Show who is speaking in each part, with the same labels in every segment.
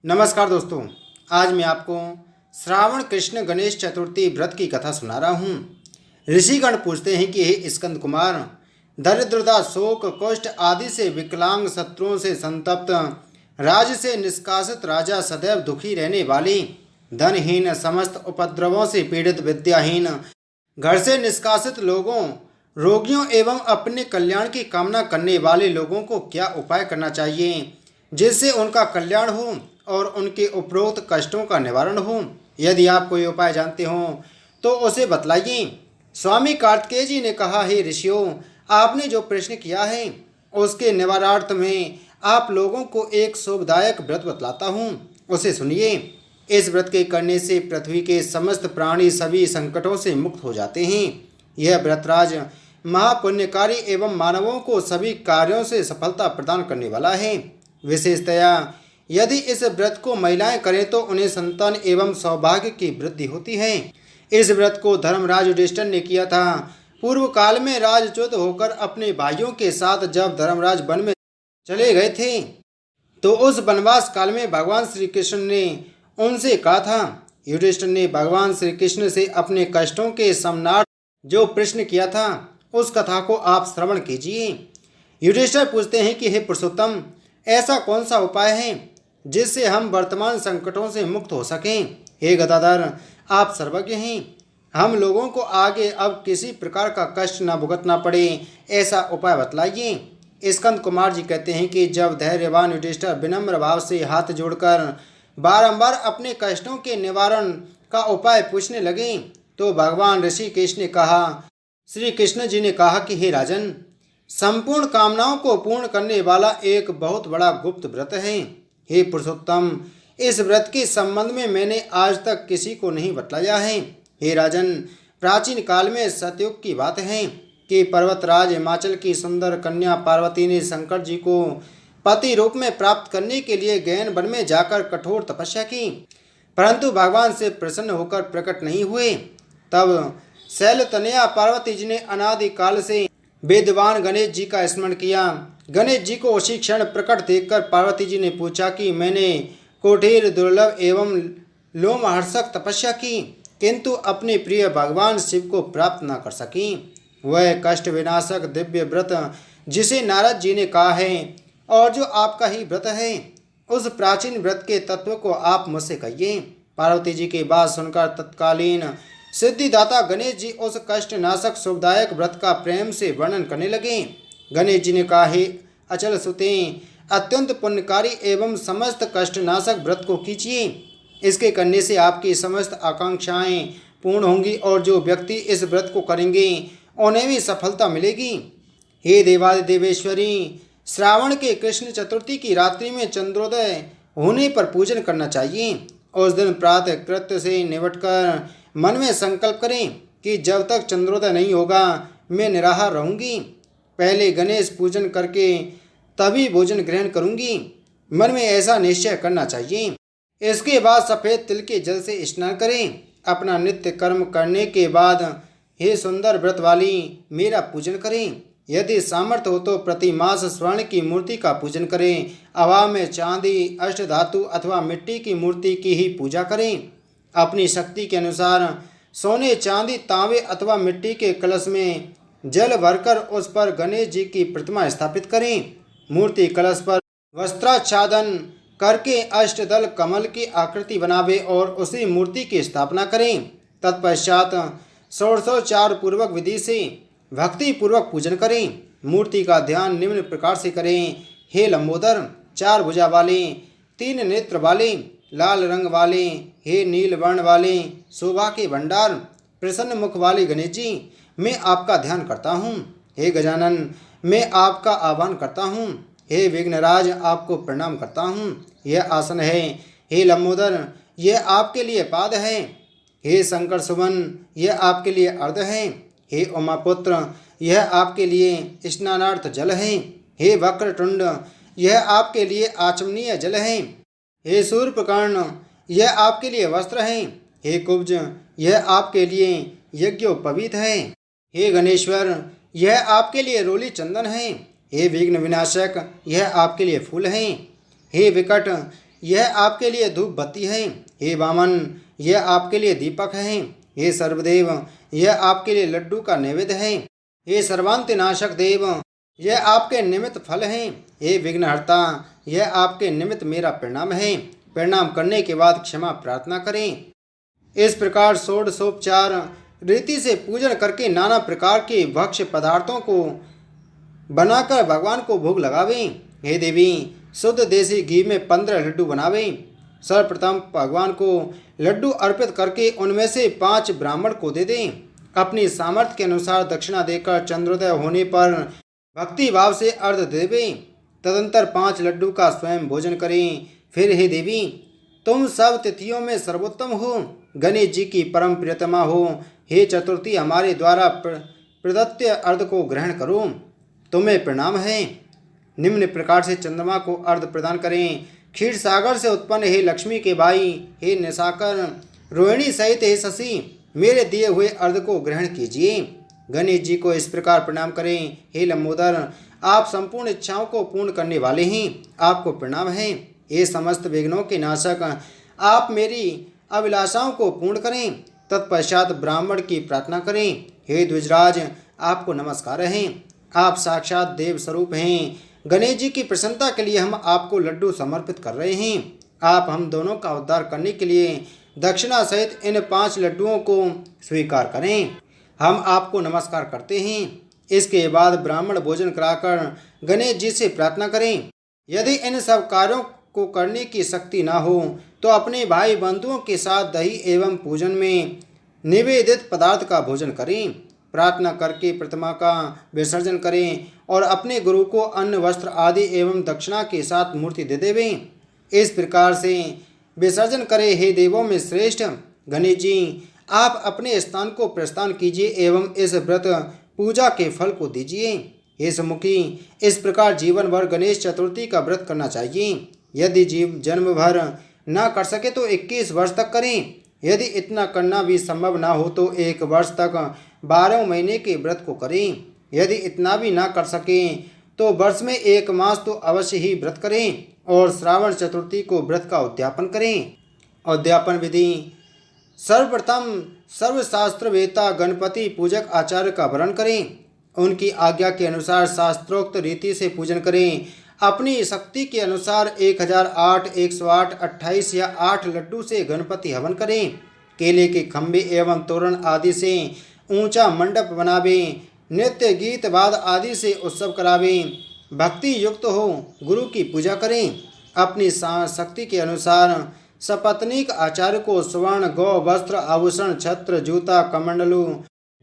Speaker 1: नमस्कार दोस्तों। आज मैं आपको श्रावण कृष्ण गणेश चतुर्थी व्रत की कथा सुना रहा हूँ। ऋषिगण पूछते हैं कि हे स्कंद कुमार, दरिद्रता, शोक, कष्ट आदि से विकलांग, शत्रुओं से संतप्त, राज्य से निष्कासित राजा, सदैव दुखी रहने वाले, धनहीन, समस्त उपद्रवों से पीड़ित, विद्याहीन, घर से निष्कासित लोगों, रोगियों एवं अपने कल्याण की कामना करने वाले लोगों को क्या उपाय करना चाहिए जिससे उनका कल्याण हो और उनके उपरोक्त कष्टों का निवारण हो। यदि आप कोई उपाय जानते हो तो उसे बतलाइए। स्वामी कार्तिकेय जी ने कहा, हे ऋषियों, आपने जो प्रश्न किया है उसके निवारणार्थ में आप लोगों को एक शुभदायक व्रत बतलाता हूँ, उसे सुनिए। इस व्रत के करने से पृथ्वी के समस्त प्राणी सभी संकटों से मुक्त हो जाते हैं। यह व्रतराज महापुण्यकारी एवं मानवों को सभी कार्यों से सफलता प्रदान करने वाला है। विशेषतया यदि इस व्रत को महिलाएं करें तो उन्हें संतान एवं सौभाग्य की वृद्धि होती है। इस व्रत को धर्मराज युधिष्ठिर ने किया था। पूर्व काल में राजच्युत होकर अपने भाइयों के साथ जब धर्मराज वन में चले गए थे तो उस वनवास काल में भगवान श्री कृष्ण ने उनसे कहा था। युधिष्ठिर ने भगवान श्री कृष्ण से अपने कष्टों के समनार्थ जो प्रश्न किया था उस कथा को आप श्रवण कीजिए। युधिष्ठिर पूछते हैं कि हे पुरुषोत्तम, ऐसा कौन सा उपाय है जिससे हम वर्तमान संकटों से मुक्त हो सकें। हे गदाधर, आप सर्वज्ञ हैं, हम लोगों को आगे अब किसी प्रकार का कष्ट न भुगतना पड़े, ऐसा उपाय बतलाइए। स्कंद कुमार जी कहते हैं कि जब धैर्यवान युधिष्ठिर विनम्र भाव से हाथ जोड़कर बारंबार अपने कष्टों के निवारण का उपाय पूछने लगे तो भगवान ऋषिकेश ने कहा, श्री कृष्ण जी ने कहा कि हे राजन, संपूर्ण कामनाओं को पूर्ण करने वाला एक बहुत बड़ा गुप्त व्रत है। हे पुरुषोत्तम, इस व्रत के संबंध में मैंने आज तक किसी को नहीं बतलाया है। हे राजन, प्राचीन काल में सतयुग की बात है कि पर्वतराज हिमाचल की सुंदर कन्या पार्वती ने शंकर जी को पति रूप में प्राप्त करने के लिए गहन वन में जाकर कठोर तपस्या की, परंतु भगवान से प्रसन्न होकर प्रकट नहीं हुए। तब शैलतनया पार्वती जी ने अनादि काल से वेदवान गणेश जी का स्मरण किया। गणेश जी को उसी क्षण प्रकट देखकर पार्वती जी ने पूछा कि मैंने कुटीर, दुर्लभ एवं लोमहर्षक तपस्या की, किंतु अपने प्रिय भगवान शिव को प्राप्त न कर सकी। वह कष्ट विनाशक दिव्य व्रत जिसे नारद जी ने कहा है और जो आपका ही व्रत है, उस प्राचीन व्रत के तत्व को आप मुझसे कहिए। पार्वती जी की बात सुनकर तत्कालीन सिद्धिदाता गणेश जी उस कष्ट नाशक शुभदायक व्रत का प्रेम से वर्णन करने लगे। गणेश जी ने कहा, हे अचल सुते, अत्यंत पुण्यकारी एवं समस्त कष्ट नाशक व्रत को कीजिए। इसके करने से आपकी समस्त आकांक्षाएं पूर्ण होंगी और जो व्यक्ति इस व्रत को करेंगे उन्हें भी सफलता मिलेगी। हे देवादि देवेश्वरी, श्रावण के कृष्ण चतुर्थी की रात्रि में चंद्रोदय होने पर पूजन करना चाहिए। उस दिन प्रातः कृत्य से निपटकर मन में संकल्प करें कि जब तक चंद्रोदय नहीं होगा मैं निराहार रहूंगी। पहले गणेश पूजन करके तभी भोजन ग्रहण करूंगी, मन में ऐसा निश्चय करना चाहिए। इसके बाद सफ़ेद तिल के जल से स्नान करें। अपना नित्य कर्म करने के बाद हे सुंदर व्रत वाली, मेरा पूजन करें। यदि सामर्थ्य हो तो प्रति मास स्वर्ण की मूर्ति का पूजन करें। अभाव में चांदी, अष्टधातु अथवा मिट्टी की मूर्ति की ही पूजा करें। अपनी शक्ति के अनुसार सोने, चांदी, तांबे अथवा मिट्टी के कलश में जल भरकर उस पर गणेश जी की प्रतिमा स्थापित करें। मूर्ति कलश पर वस्त्राच्छादन करके अष्टदल कमल की आकृति बनावे और उसी मूर्ति की स्थापना करें। तत्पश्चात षोडशोपचार पूर्वक विधि से भक्ति पूर्वक पूजन करें। मूर्ति का ध्यान निम्न प्रकार से करें। हे लंबोदर, चार भुजा वाले, तीन नेत्र वाले, लाल रंग वाले, हे नील वर्ण वाले, शोभा के भंडार, प्रसन्न मुख वाले गणेश जी, मैं आपका ध्यान करता हूँ। हे गजानन, मैं आपका आह्वान करता हूँ। हे विघ्नराज, आपको प्रणाम करता हूँ। यह आसन है। हे लंबोदर, यह आपके लिए पाद है। हे शंकर सुमन, यह आपके लिए अर्ध है। हे उमापुत्र, यह आपके लिए स्नानार्थ जल है। हे वक्रतुंड, यह आपके लिए आचमनीय जल है। हे सूर्पकर्ण, यह आपके लिए वस्त्र है। हे कुब्ज, यह आपके लिए यज्ञोपवीत है। हे गणेश्वर, यह आपके लिए रोली चंदन है। हे विघ्न विनाशक, यह आपके लिए फूल हैं। हे विकट, यह आपके लिए धूप बत्ती है। हे वामन, यह आपके लिए दीपक है। हे सर्वदेव, यह आपके लिए लड्डू का नैवेद्य है। हे सर्वांतिनाशक देव, यह आपके निमित्त फल है। हे विघ्नहर्ता, यह आपके निमित्त मेरा प्रणाम है। प्रणाम करने के बाद क्षमा प्रार्थना करें। इस प्रकार षोडशोपचार रीति से पूजन करके नाना प्रकार के भक्ष्य पदार्थों को बनाकर भगवान को भोग लगावें। हे देवी, शुद्ध देसी घी में 15 लड्डू बनावें। सर्वप्रथम भगवान को लड्डू अर्पित करके उनमें से 5 ब्राह्मण को दे दें। अपनी सामर्थ्य के अनुसार दक्षिणा देकर चंद्रोदय होने पर भक्ति भाव से अर्घ देवें। तदंतर 5 लड्डू का स्वयं भोजन करें। फिर हे देवी, तुम सब तिथियों में सर्वोत्तम हो, गणेश जी की परम प्रियतमा हो। हे चतुर्थी, हमारे द्वारा प्रदत्त अर्घ को ग्रहण करो, तुम्हें प्रणाम है। निम्न प्रकार से चंद्रमा को अर्घ प्रदान करें। क्षीर सागर से उत्पन्न हे लक्ष्मी के भाई, हे निशाकर, रोहिणी सहित हे शशि, मेरे दिए हुए अर्घ को ग्रहण कीजिए। गणेश जी को इस प्रकार प्रणाम करें। हे लंबोदर, आप संपूर्ण इच्छाओं को पूर्ण करने वाले हैं, आपको प्रणाम है। हे समस्त विघ्नों के नाशक, आप मेरी अभिलाषाओं को पूर्ण करें। तत्पश्चात ब्राह्मण की प्रार्थना करें। हे द्विजराज, आपको नमस्कार है, आप साक्षात देव स्वरूप हैं। गणेश जी की प्रसन्नता के लिए हम आपको लड्डू समर्पित कर रहे हैं। आप हम दोनों का उद्धार करने के लिए दक्षिणा सहित इन 5 लड्डुओं को स्वीकार करें। हम आपको नमस्कार करते हैं। इसके बाद ब्राह्मण भोजन कराकर गणेश जी से प्रार्थना करें। यदि इन सब कार्यों को करने की शक्ति न हो तो अपने भाई बंधुओं के साथ दही एवं पूजन में निवेदित पदार्थ का भोजन करें। प्रार्थना करके प्रतिमा का विसर्जन करें और अपने गुरु को अन्न वस्त्र आदि एवं दक्षिणा के साथ मूर्ति दे देवें। इस प्रकार से विसर्जन करें। हे देवों में श्रेष्ठ गणेश जी, आप अपने स्थान को प्रस्थान कीजिए एवं इस व्रत पूजा के फल को दीजिए। हे सम्मुखी, इस प्रकार जीवन भर गणेश चतुर्थी का व्रत करना चाहिए। यदि जन्म भर न कर सके तो 21 वर्ष तक करें। यदि इतना करना भी संभव ना हो तो 1 वर्ष तक 12 महीने के व्रत को करें। यदि इतना भी ना कर सकें तो वर्ष में 1 मास तो अवश्य ही व्रत करें और श्रावण चतुर्थी को व्रत का उद्यापन करें। उद्यापन विधि: सर्वप्रथम सर्वशास्त्र वेता गणपति पूजक आचार्य का वर्ण करें। उनकी आज्ञा के अनुसार शास्त्रोक्त रीति से पूजन करें। अपनी शक्ति के अनुसार 1008, 108, 28 या 8 लड्डू से गणपति हवन करें। केले के खंभे एवं तोरण आदि से ऊंचा मंडप बनावें। नृत्य गीत वाद आदि से उत्सव करावें। भक्ति युक्त हो गुरु की पूजा करें। अपनी शक्ति के अनुसार सपत्नीक आचार्य को स्वर्ण, गौ, वस्त्र, आभूषण, छत्र, जूता, कमंडलू,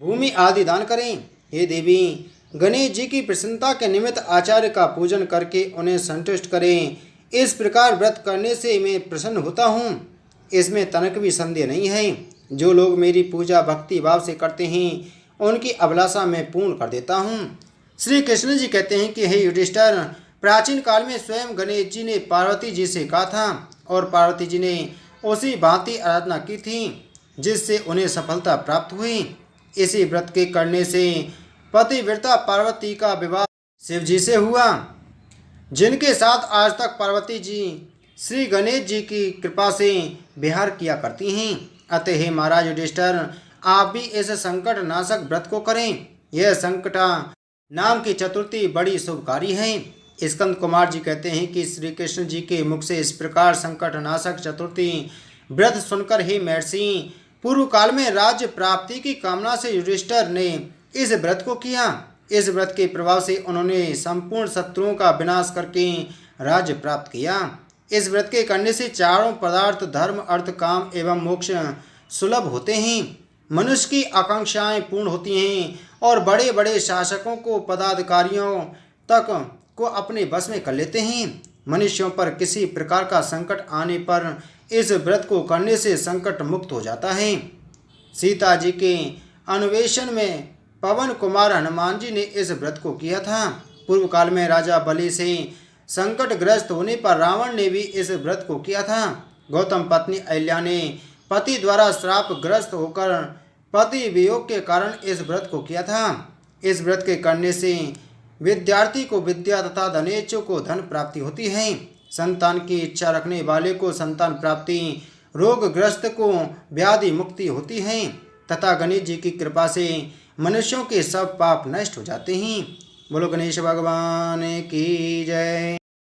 Speaker 1: भूमि आदि दान करें। हे देवी, गणेश जी की प्रसन्नता के निमित्त आचार्य का पूजन करके उन्हें संतुष्ट करें। इस प्रकार व्रत करने से मैं प्रसन्न होता हूँ, इसमें तनक भी संदेह नहीं है। जो लोग मेरी पूजा भक्ति भाव से करते हैं उनकी अभिलाषा मैं पूर्ण कर देता हूँ। श्री कृष्ण जी कहते हैं कि हे युधिष्ठिर, प्राचीन काल में स्वयं गणेश जी ने पार्वती जी से कहा था और पार्वती जी ने उसी भांति आराधना की थी जिससे उन्हें सफलता प्राप्त हुई। इसी व्रत के करने से पतिव्रता पार्वती का विवाह शिव जी से हुआ, जिनके साथ आज तक पार्वती जी श्री गणेश जी की कृपा से विहार किया करती हैं। अतः हे महाराज युधिष्ठिर, आप भी इस संकट नाशक व्रत को करें। यह संकटा नाम की चतुर्थी बड़ी शुभकारी है। स्कंद कुमार जी कहते हैं कि श्री कृष्ण जी के मुख से इस प्रकार संकट नाशक चतुर्थी व्रत सुनकर हे महर्षि, पूर्व काल में राज्य प्राप्ति की कामना से युधिष्ठिर ने इस व्रत को किया। इस व्रत के प्रभाव से उन्होंने संपूर्ण शत्रुओं का विनाश करके राज्य प्राप्त किया। इस व्रत के करने से चारों पदार्थ धर्म, अर्थ, काम एवं मोक्ष सुलभ होते हैं। मनुष्य की आकांक्षाएं पूर्ण होती हैं और बड़े बड़े शासकों को, पदाधिकारियों तक को अपने बस में कर लेते हैं। मनुष्यों पर किसी प्रकार का संकट आने पर इस व्रत को करने से संकट मुक्त हो जाता है। सीता जी के अन्वेषण में पवन कुमार हनुमान जी ने इस व्रत को किया था। पूर्व काल में राजा बलि से संकटग्रस्त होने पर रावण ने भी इस व्रत को किया था। गौतम पत्नी अहिल्या ने पति द्वारा श्रापग्रस्त होकर पति वियोग के कारण इस व्रत को किया था। इस व्रत के करने से विद्यार्थी को विद्या तथा धनेच्छु को धन प्राप्ति होती है। संतान की इच्छा रखने वाले को संतान प्राप्ति, रोगग्रस्त को व्याधि मुक्ति होती है तथा गणेश जी की कृपा से मनुष्यों के सब पाप नष्ट हो जाते हैं। बोलो गणेश भगवान की जय।